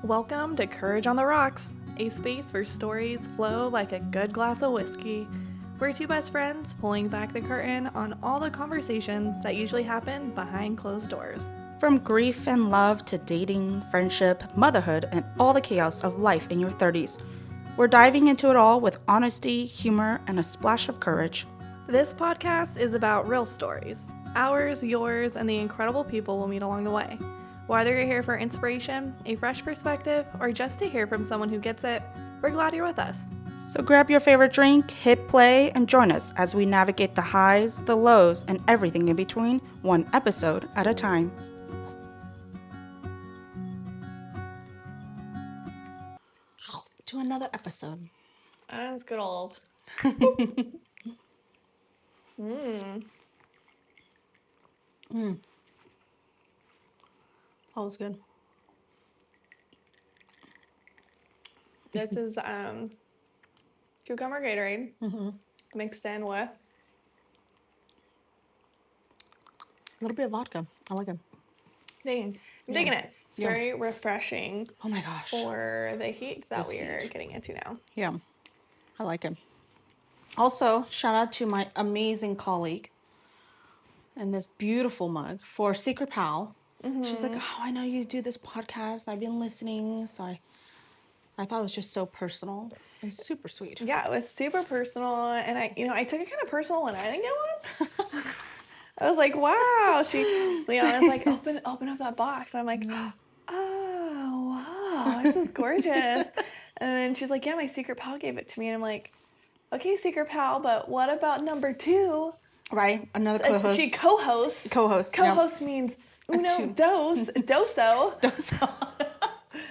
Welcome to Courage on the Rocks, a space where stories flow like a good glass of whiskey. We're two best friends pulling back the curtain on all the conversations that usually happen behind closed doors. From grief and love to dating, friendship, motherhood, and all the chaos of life in your 30s. We're diving into it all with honesty, humor, and a splash of courage. This podcast is about real stories, ours, yours, and the incredible people we'll meet along the way. Whether you're here for inspiration, a fresh perspective, or just to hear from someone who gets it, we're glad you're with us. So grab your favorite drink, hit play, and join us as we navigate the highs, the lows, and everything in between, one episode at a time. To another episode. That's good old. That was good. This is cucumber Gatorade mixed in with A little bit of vodka. I like it. I'm digging it. It's Yeah. very refreshing Oh my gosh. for the heat that This we're heat. getting into now. Yeah, I like it. Also, shout out to my amazing colleague and this beautiful mug for Secret Pal. She's like, oh, I know you do this podcast. I've been listening. So I thought it was just so personal and super sweet. Yeah, it was super personal, and I took it kind of personal when I didn't get one. I was like, wow. Leonna's like, open up that box. I'm like, oh wow, this is gorgeous. And then she's like, yeah, my Secret Pal gave it to me, and I'm like, okay, Secret Pal, but what about number 2? Right? Another co-host. She co-hosts. Co-host. Co-host means uno, two. doso.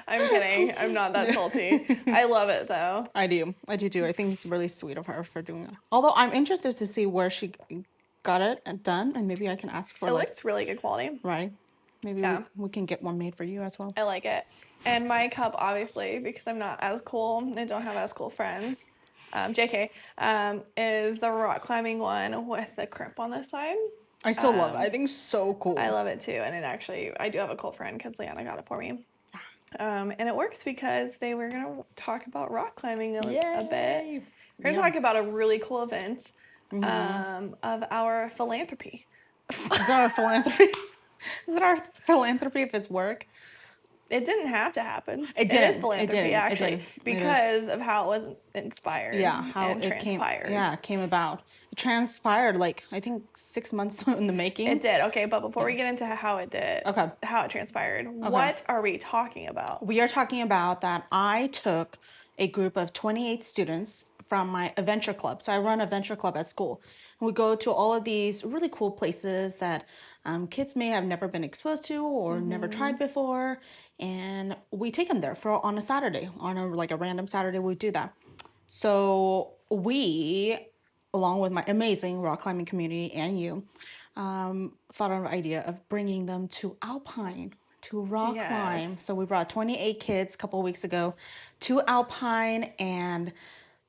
I'm kidding. I'm not that salty. I love it though. I do too. I think it's really sweet of her for doing that. Although I'm interested to see where she got it done, and maybe I can ask for It looks really good quality. Right? Maybe Yeah. we can get one made for you as well. I like it. And my cup, obviously, because I'm not as cool and don't have as cool friends, JK, is the rock climbing one with the crimp on the side. I still love it. I think it's so cool. I love it too. And I do have a cool friend because Leanna got it for me. And it works because today we're going to talk about rock climbing a bit. We're going to talk about a really cool event of our philanthropy. Is it our philanthropy? Is it our philanthropy if it's work? It didn't have to happen. It didn't. It is philanthropy, actually, because of how it was inspired. Yeah, how and it transpired. came about. It transpired I think 6 months in the making. It did. Okay, but before we get into how it transpired, what are we talking about? We are talking about that I took a group of 28 students from my adventure club. So I run a adventure club at school. And we go to all of these really cool places that kids may have never been exposed to or never tried before. And we take them there on a Saturday, on a random Saturday, we do that. So we, along with my amazing rock climbing community and you, thought of an idea of bringing them to Alpine to rock climb. So we brought 28 kids a couple of weeks ago to Alpine, and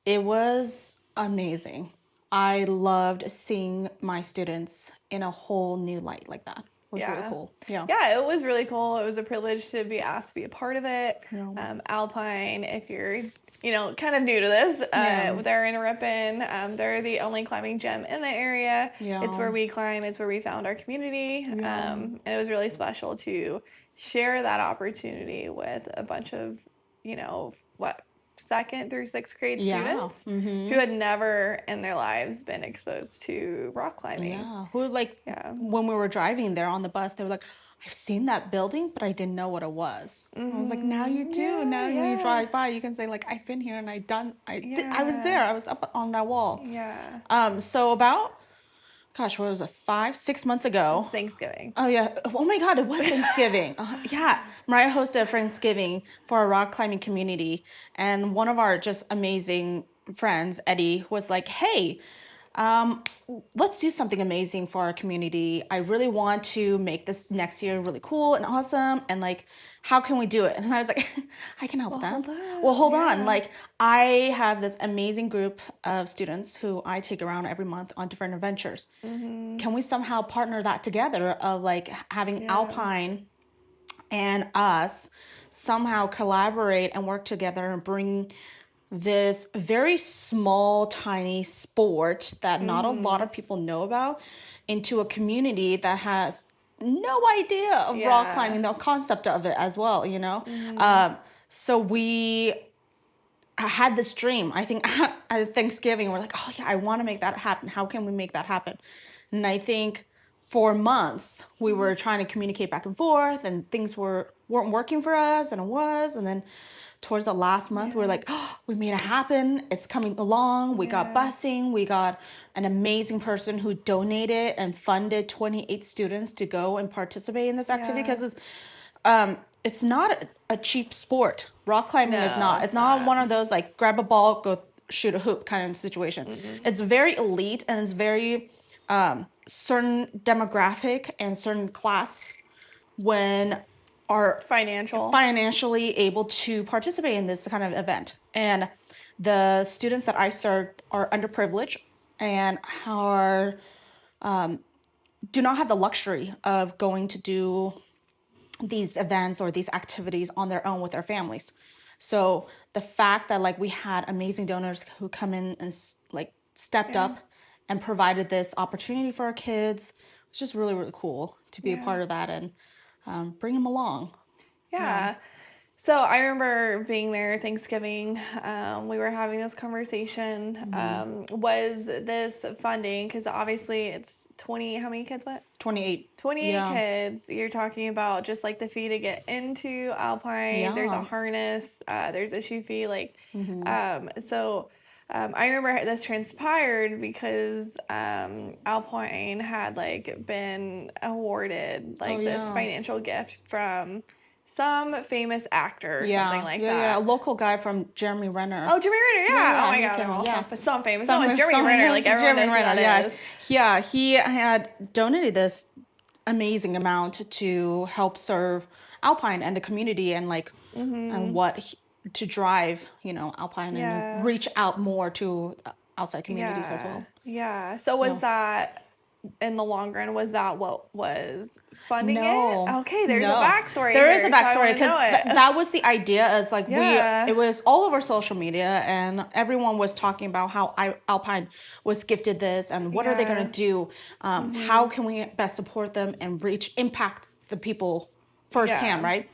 it was amazing. I loved seeing my students in a whole new light like that. It was really cool. Yeah, it was really cool. It was a privilege to be asked to be a part of it. Alpine, if you're kind of new to this, they're in Ripon. They're the only climbing gym in the area. It's where we climb. It's where we found our community. And it was really special to share that opportunity with a bunch of, 2nd through 6th grade students who had never in their lives been exposed to rock climbing. Yeah, when we were driving there on the bus, they were like, I've seen that building, but I didn't know what it was. I was like, now you do. Now when you drive by, you can say I've been here and I was there. I was up on that wall. Yeah. So about, what was it, 5-6 months ago? Thanksgiving. Oh yeah. Oh my God, it was Thanksgiving. Mariah hosted a Thanksgiving for our rock climbing community, and one of our just amazing friends, Eddie, was like, hey, let's do something amazing for our community. I really want to make this next year really cool and awesome, and how can we do it? And I was like, I can help with that. Hold on. I have this amazing group of students who I take around every month on different adventures. Can we somehow partner that together of having Alpine and us somehow collaborate and work together and bring this very small, tiny sport that not a lot of people know about into a community that has no idea of rock climbing, the concept of it as well, you know? So we had this dream. I think at Thanksgiving, we're like, oh yeah, I want to make that happen. How can we make that happen? And I think for months we were trying to communicate back and forth, and things weren't working for us, and it was. And then towards the last month, we were like, oh, we made it happen. It's coming along. We got busing. We got an amazing person who donated and funded 28 students to go and participate in this activity, because it's not a cheap sport. Rock climbing is not. It's not one of those like grab a ball, go shoot a hoop kind of situation. It's very elite, and it's very certain demographic and certain class when are financially able to participate in this kind of event. And the students that I serve are underprivileged and are do not have the luxury of going to do these events or these activities on their own with their families. So the fact that like we had amazing donors who come in and like stepped up and provided this opportunity for our kids, it's just really, really cool to be a part of that and bring them along. So I remember being there Thanksgiving. We were having this conversation. Was this funding, because obviously it's 20, how many kids went? 28 kids. You're talking about just like the fee to get into Alpine. There's a harness, there's a shoe fee, like so I remember this transpired because Alpine had like been awarded like this financial gift from some famous actor or something like that. Yeah, a local guy from Jeremy Renner. Oh, Jeremy Renner, oh my God, but some famous. Jeremy Renner, like everyone knows who that is. Yeah, he had donated this amazing amount to help serve Alpine and the community, and like and to drive, you know, Alpine and reach out more to outside communities as well. Yeah. So was that, in the long run, was that what was funding it? Okay, there's a backstory. There is a backstory, because that was the idea. Is like it was all over social media, and everyone was talking about how Alpine was gifted this, and what are they going to do? How can we best support them and impact the people firsthand, right?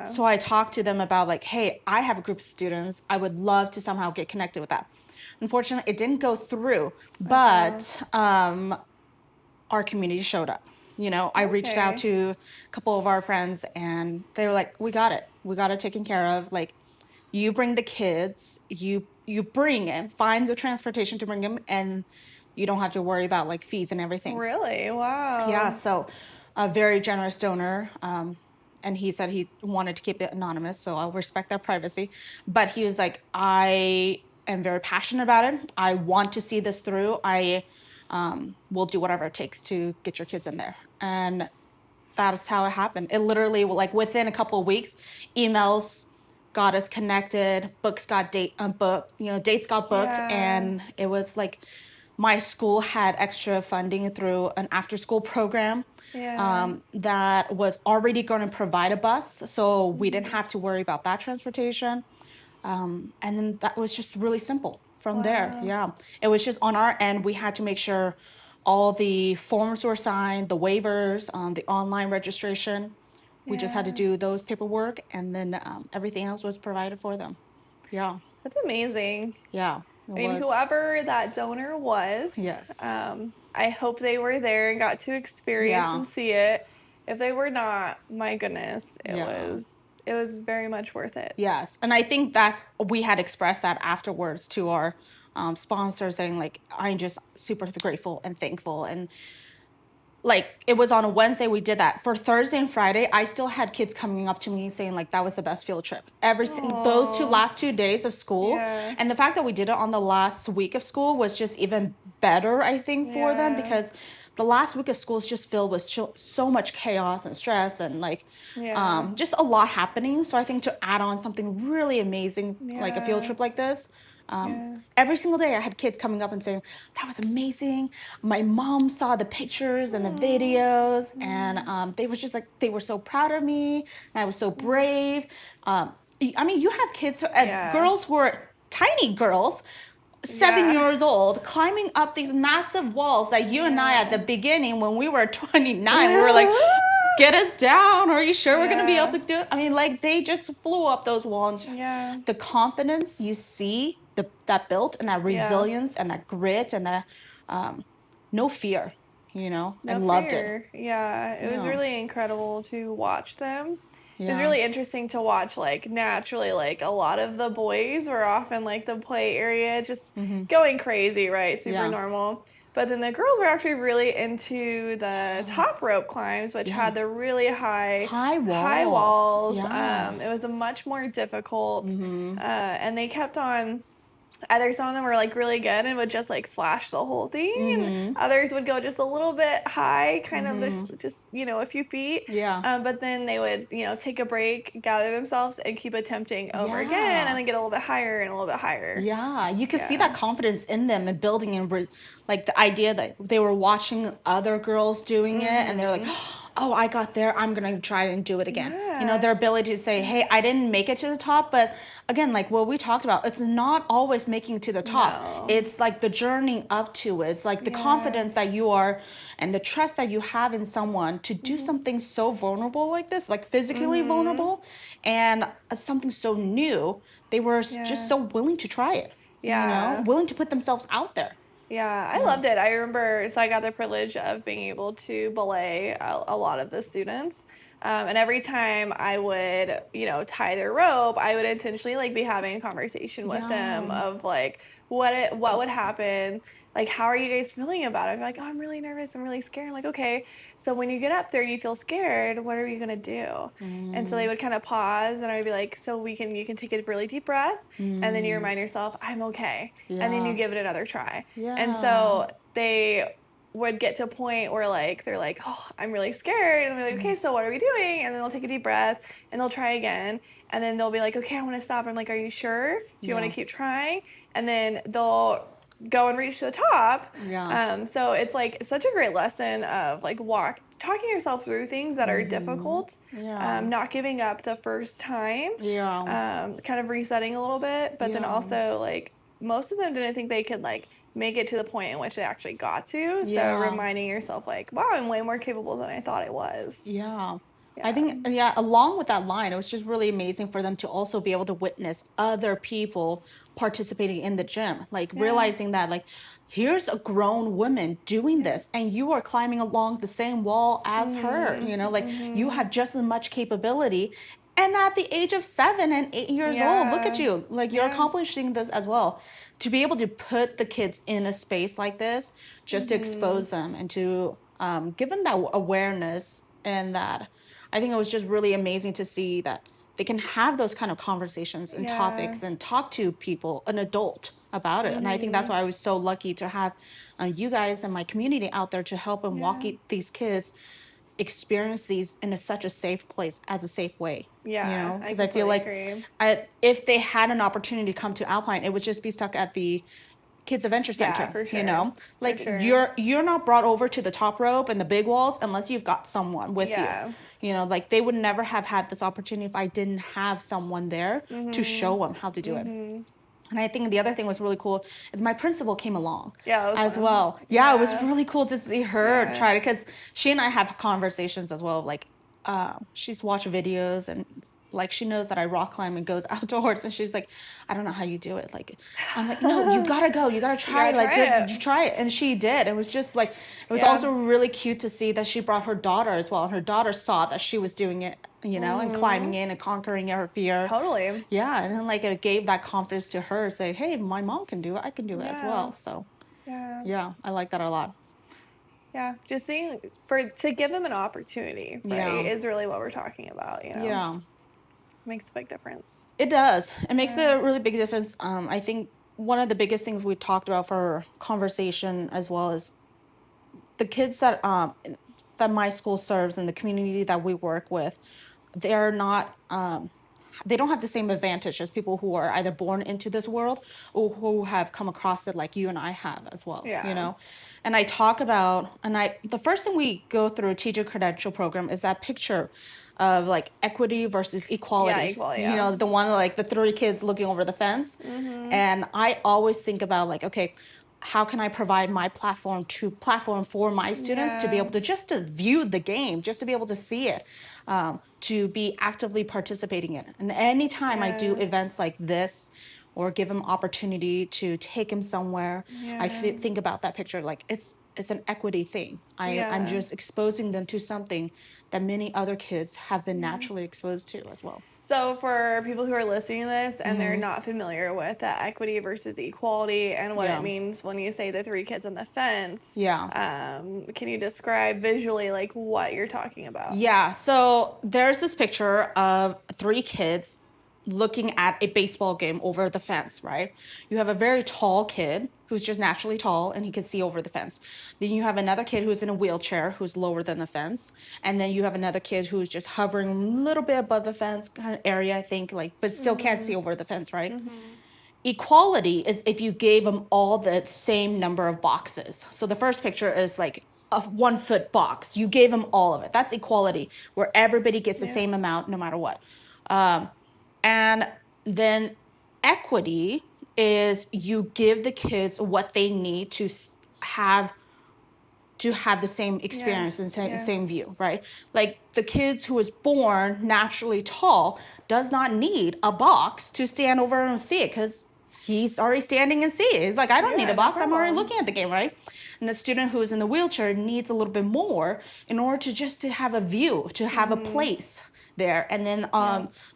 So I talked to them about like, hey, I have a group of students. I would love to somehow get connected with that. Unfortunately, it didn't go through, but our community showed up. You know, I reached out to a couple of our friends, and they were like, we got it taken care of. Like, you bring the kids, you bring them, find the transportation to bring them, and you don't have to worry about like fees and everything. Really? Wow. Yeah. So a very generous donor. And he said he wanted to keep it anonymous, so I'll respect that privacy. But he was like, I am very passionate about it. I want to see this through. I will do whatever it takes to get your kids in there. And that's how it happened. It literally, like within a couple of weeks, emails got us connected, dates got booked, and it was like my school had extra funding through an after-school program that was already going to provide a bus, so we didn't have to worry about that transportation. And then that was just really simple from there. It was just on our end, we had to make sure all the forms were signed, the waivers, the online registration. We just had to do those paperwork, and then everything else was provided for them. That's amazing. I mean, whoever that donor was, I hope they were there and got to experience and see it. If they were not, my goodness, it was very much worth it. Yes, and I think we had expressed that afterwards to our sponsors, saying like, I'm just super grateful and thankful. And like, it was on a Wednesday we did that. For Thursday and Friday, I still had kids coming up to me saying like, that was the best field trip. Those last 2 days of school, and the fact that we did it on the last week of school was just even better, I think, for them, because the last week of school is just filled with so much chaos and stress and like just a lot happening. So I think to add on something really amazing like a field trip like this Every single day I had kids coming up and saying, that was amazing. My mom saw the pictures and the videos, and they were just like, they were so proud of me, and I was so brave. I mean, you have kids, girls who are tiny girls, 7 years old, climbing up these massive walls that you and I at the beginning, when we were 29, we were like, get us down. Are you sure we're going to be able to do it? I mean, like, they just flew up those walls. Yeah. The confidence you see that built, and that resilience and that grit and that no fear, you know, no and loved fear. it. Yeah. It was really incredible to watch them. Yeah. It was really interesting to watch, like, naturally, like, a lot of the boys were off in, like, the play area just going crazy, right? Super normal. But then the girls were actually really into the top rope climbs, which had the really high walls. Yeah. It was a much more difficult, and they kept on. Either some of them were like really good and would just like flash the whole thing, and others would go just a little bit high, kind of just you know, a few feet. Yeah. But then they would, you know, take a break, gather themselves, and keep attempting over again, and then get a little bit higher and a little bit higher. Yeah, you could see that confidence in them and building, and like the idea that they were watching other girls doing it, and they were like, oh, I got there, I'm gonna try and do it again. You know, their ability to say, hey, I didn't make it to the top, but again, like what we talked about, it's not always making to the top. No. It's like the journey up to it. It's like the confidence that you are, and the trust that you have in someone to do something so vulnerable like this, like physically vulnerable, and something so new. They were just so willing to try it. Yeah. You know, willing to put themselves out there. Yeah, I loved it. I remember, so I got the privilege of being able to belay a lot of the students. And every time I would, you know, tie their rope, I would intentionally like be having a conversation with them of like, what would happen? Like, how are you guys feeling about it? They're like, oh, I'm really nervous. I'm really scared. I'm like, okay. So when you get up there and you feel scared, what are you going to do? And so they would kind of pause, and I would be like, so you can take a really deep breath, and then you remind yourself, I'm okay. And then you give it another try. And so they would get to a point where like they're like, oh, I'm really scared, and they're like, okay, so what are we doing? And then they'll take a deep breath and they'll try again, and then they'll be like, okay, I want to stop. I'm like, are you sure? Do you want to keep trying? And then they'll go and reach to the top. So it's like such a great lesson of like talking yourself through things that are difficult, not giving up the first time, kind of resetting a little bit, but then also like most of them didn't think they could like make it to the point in which they actually got to. So reminding yourself like, wow, I'm way more capable than I thought I was. I think, along with that line, it was just really amazing for them to also be able to witness other people participating in the gym, like realizing that like, here's a grown woman doing this, and you are climbing along the same wall as her, you know, like you have just as much capability. And at the age of 7 and 8 years old, look at you, like you're accomplishing this as well. To be able to put the kids in a space like this, just to expose them and to give them that awareness, and that I think it was just really amazing to see that they can have those kind of conversations and topics and talk to people, an adult, about it. And I think that's why I was so lucky to have you guys and my community out there to help and walk these kids experience these in such a safe place, as a safe way. You know, because I feel like if they had an opportunity to come to Alpine, it would just be stuck at the Kids Adventure Center. For sure. You know, like you're not brought over to the top rope and the big walls unless you've got someone with you. You know, like they would never have had this opportunity if I didn't have someone there to show them how to do it. And I think the other thing was really cool is my principal came along as well. It was really cool to see her try to, because she and I have conversations as well. Like, she's watched videos, and like she knows that I rock climb and goes outdoors, and she's like, I don't know how you do it. Like, I'm like, no, you gotta go, you gotta try. You try it, and she did. It was just like, it was also really cute to see that she brought her daughter as well, and her daughter saw that she was doing it, you know, and climbing in and conquering her fear. Totally. Yeah, and then like it gave that confidence to her, say, hey, my mom can do it, I can do it as well. So yeah, I like that a lot. Yeah, just seeing to give them an opportunity, right, is really what we're talking about, you know. Yeah. Makes a big difference. It does. It makes a really big difference. I think one of the biggest things we talked about for conversation as well is the kids that my school serves and the community that we work with, they're not they don't have the same advantage as people who are either born into this world or who have come across it like you and I have as well. Yeah. You know, and I talk about, the first thing we go through a teacher credential program is that picture of like equity versus equality. Yeah, equality. You know, the one like the 3 kids looking over the fence. And I always think about like, okay, how can I provide my platform for my students to be able to just to view the game, just to be able to see it, to be actively participating in it. And anytime I do events like this or give them opportunity to take them somewhere, I think about that picture like it's an equity thing. I'm just exposing them to something that many other kids have been naturally exposed to as well. So for people who are listening to this and they're not familiar with that equity versus equality and what it means when you say the 3 kids on the fence, can you describe visually like what you're talking about? Yeah, so there's this picture of 3 kids looking at a baseball game over the fence, right? You have a very tall kid who's just naturally tall and he can see over the fence. Then you have another kid who's in a wheelchair who's lower than the fence. And then you have another kid who's just hovering a little bit above the fence kind of area, I think, like, but still can't see over the fence, right? Equality is if you gave them all the same number of boxes. So the first picture is like a 1-foot box. You gave them all of it. That's equality, where everybody gets the same amount no matter what. And then equity is you give the kids what they need to have the same experience and same view, right? Like the kids who is born naturally tall does not need a box to stand over and see it because he's already standing and see it. He's like, I don't need a box. I'm already looking at the game, right? And the student who is in the wheelchair needs a little bit more in order to have a view, to have a place there. And then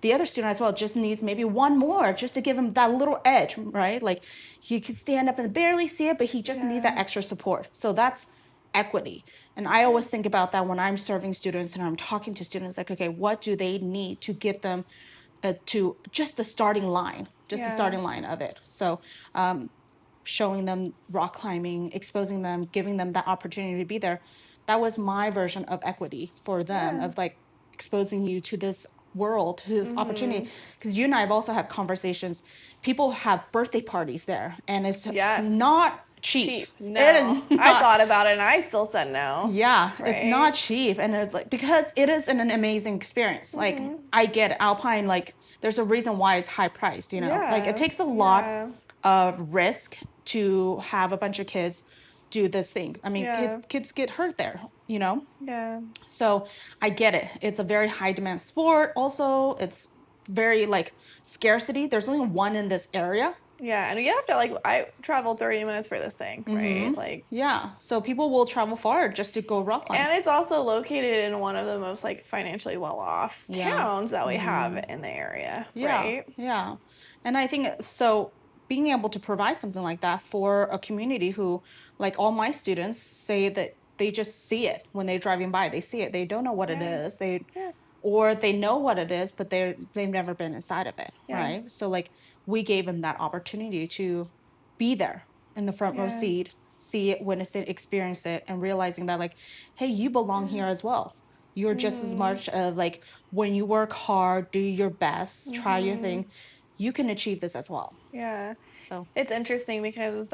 the other student as well just needs maybe one more just to give him that little edge, right? Like he could stand up and barely see it, but he just needs that extra support. So that's equity. And I always think about that when I'm serving students and I'm talking to students, like, okay, what do they need to get them to just the starting line, the starting line of it. So showing them rock climbing, exposing them, giving them that opportunity to be there. That was my version of equity for them, of like exposing you to this world, to this opportunity. Because you and I have also had conversations. People have birthday parties there, and it's not cheap. No, I thought about it, and I still said no. Yeah, it's not cheap, and it's like because it is an amazing experience. Like I get Alpine, like there's a reason why it's high priced. You know, like it takes a lot of risk to have a bunch of kids do this thing. I mean, kids get hurt there, you know? Yeah. So I get it. It's a very high demand sport. Also, it's very like scarcity. There's only one in this area. Yeah, and you have to like, I traveled 30 minutes for this thing, right? Like, yeah, so people will travel far just to go rock climb. And it's also located in one of the most like financially well-off towns that we have in the area, right? Yeah, and I think so. Being able to provide something like that for a community who, like all my students, say that they just see it when they're driving by. They see it. They don't know what it is. Or they know what it is, but they've never been inside of it, right? So like we gave them that opportunity to be there in the front row seat, see it, witness it, experience it, and realizing that like, hey, you belong here as well. You're just as much of like when you work hard, do your best, try your thing, you can achieve this as well. Yeah. So it's interesting because,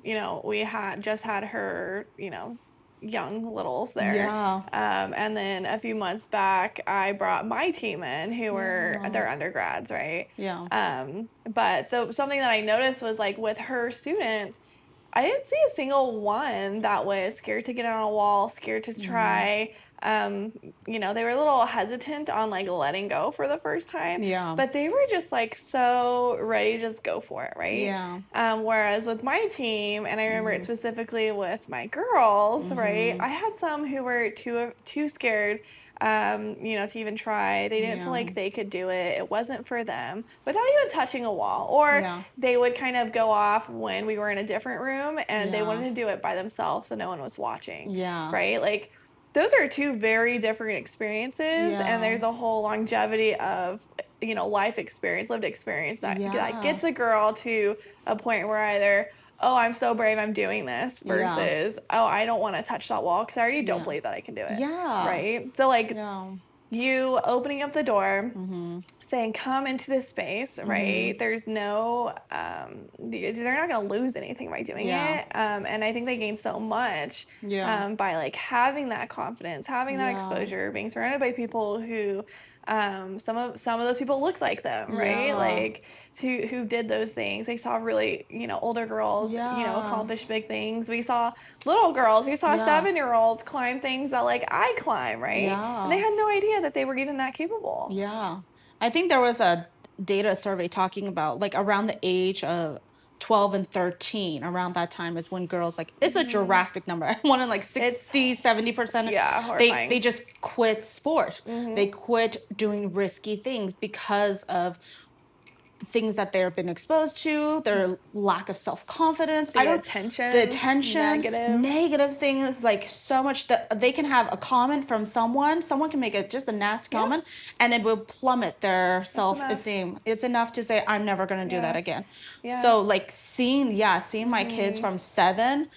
you know, we had her, you know, young littles there. Yeah. And then a few months back, I brought my team in who were, they're undergrads, right? Yeah. But something that I noticed was like with her students, I didn't see a single one that was scared to get on a wall, scared to try. You know, they were a little hesitant on like letting go for the first time. Yeah. But they were just like so ready to just go for it, right? Yeah. Whereas with my team, and I remember it specifically with my girls, right? I had some who were too scared, you know, to even try. They didn't feel like they could do it. It wasn't for them without even touching a wall. Or they would kind of go off when we were in a different room and they wanted to do it by themselves so no one was watching. Yeah. Right? Like those are two very different experiences, and there's a whole longevity of, you know, life experience, lived experience that gets a girl to a point where either, oh, I'm so brave, I'm doing this, versus, oh, I don't want to touch that wall because I already don't believe that I can do it. Yeah. Right? So, like, you opening up the door, Mm-hmm. saying, come into this space, right? Mm-hmm. There's no, they're not going to lose anything by doing Yeah. it. And I think they gain so much Yeah. by like having that confidence, having that Yeah. exposure, being surrounded by people who, some of those people looked like them, right? Yeah. Like who did those things. They saw really, older girls, Yeah. accomplish big things. We saw little girls, we saw Yeah. 7-year-olds climb things that like I climb, right? Yeah. And they had no idea that they were even that capable. Yeah. I think there was a data survey talking about like around the age of 12 and 13, around that time is when girls, like, it's a drastic number. I wanted like 60-70%. Yeah, horrifying. They just quit sport. They quit doing risky things because of things that they've been exposed to, their lack of self-confidence, the attention, negative things, like so much that they can have a comment from someone can make it just a nasty comment, and it will plummet their self-esteem. It's enough to say, I'm never going to do that again. So like seeing my kids from 7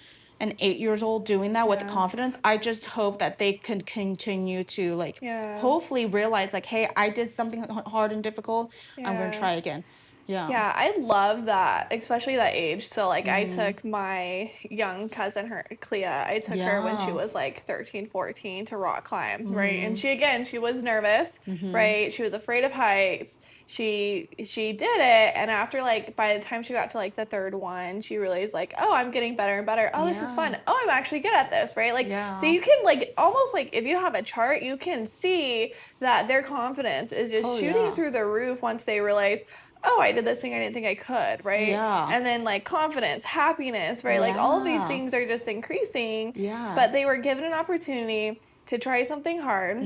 and 8 years old doing that with confidence, I just hope that they can continue to like hopefully realize like, hey, I did something hard and difficult. I'm going to try again. Yeah, I love that, especially that age. So like I took my young cousin, Clea, I took her when she was like 13, 14 to rock climb, right? And she was nervous, right? She was afraid of heights. She did it, and after like by the time she got to like the third one, she realized like, oh, I'm getting better and better. Oh, this is fun. Oh, I'm actually good at this, right? Like so you can like almost like if you have a chart, you can see that their confidence is just shooting through the roof once they realize, oh, I did this thing I didn't think I could, right? Yeah. And then like confidence, happiness, right? Like all of these things are just increasing. Yeah. But they were given an opportunity to try something hard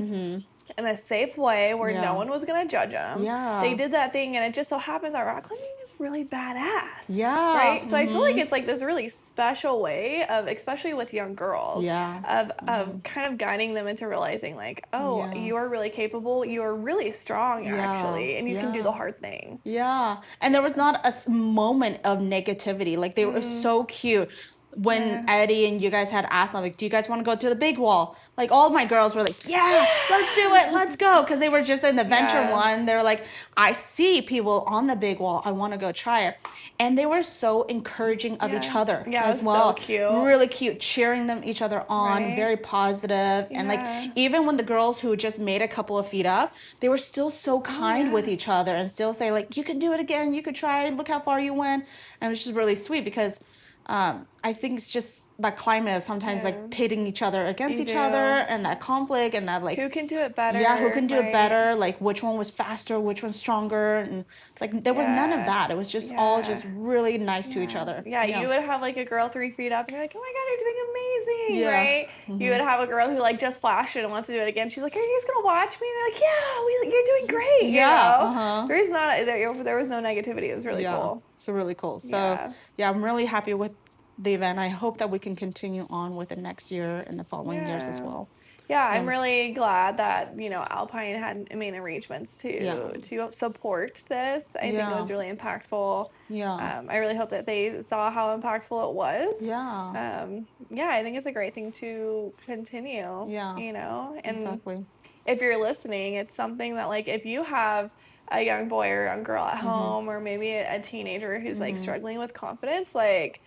in a safe way where no one was going to judge them. Yeah. They did that thing, and it just so happens that rock climbing is really badass. Yeah. Right? So I feel like it's like this really special way of, especially with young girls, of kind of guiding them into realizing like, oh, you are really capable, you are really strong actually, and you can do the hard thing. Yeah. And there was not a moment of negativity. Like they were so cute. When Eddie and you guys had asked them, like, do you guys want to go to the big wall? Like, all my girls were like, yeah, let's do it. Let's go. Because they were just in the venture one. They were like, I see people on the big wall. I want to go try it. And they were so encouraging of each other as well. So cute. Really cute. Cheering them each other on. Very positive. And like, even when the girls who just made a couple of feet up, they were still so kind with each other and still say like, you can do it again. You could try it. Look how far you went. And it was just really sweet because I think it's just that climate of sometimes like pitting each other against each other and that conflict and that like who can do it better. Yeah, who can do it better, like which one was faster, which one's stronger, and it's like there was none of that. It was just all just really nice to each other. Yeah, you would have like a girl 3 feet up and you're like, oh my god, you're doing amazing, right? You would have a girl who like just flashed it and wants to do it again. She's like, are you guys gonna watch me? And they're like, yeah, you're doing great. You know? There was no negativity. It was really cool. So really cool. So yeah, I'm really happy with the event. I hope that we can continue on with it next year and the following years as well. Yeah, I'm really glad that, Alpine had made arrangements to support this. I think it was really impactful. Yeah. I really hope that they saw how impactful it was. Yeah. I think it's a great thing to continue. Yeah. And exactly. If you're listening, it's something that like if you have a young boy or young girl at home or maybe a teenager who's like struggling with confidence, like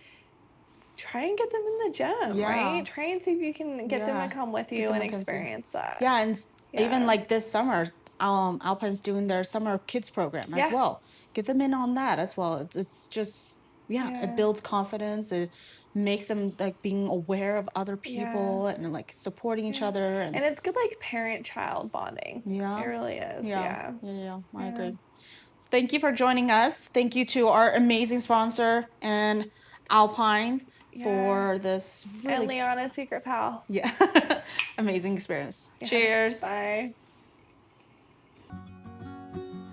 try and get them in the gym, right? Try and see if you can get them to come with you and experience that. Yeah, and even like this summer, Alpine's doing their summer kids program as well. Get them in on that as well. It's just, it builds confidence. It makes them like being aware of other people and like supporting each other. And it's good like parent-child bonding. Yeah. It really is. Yeah. I agree. So thank you for joining us. Thank you to our amazing sponsor and Alpine for this really... And Liana's secret pal. Yeah. Amazing experience. Cheers. Bye.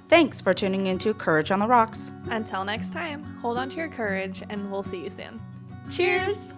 Thanks for tuning into Courage on the Rocks. Until next time, hold on to your courage and we'll see you soon. Cheers!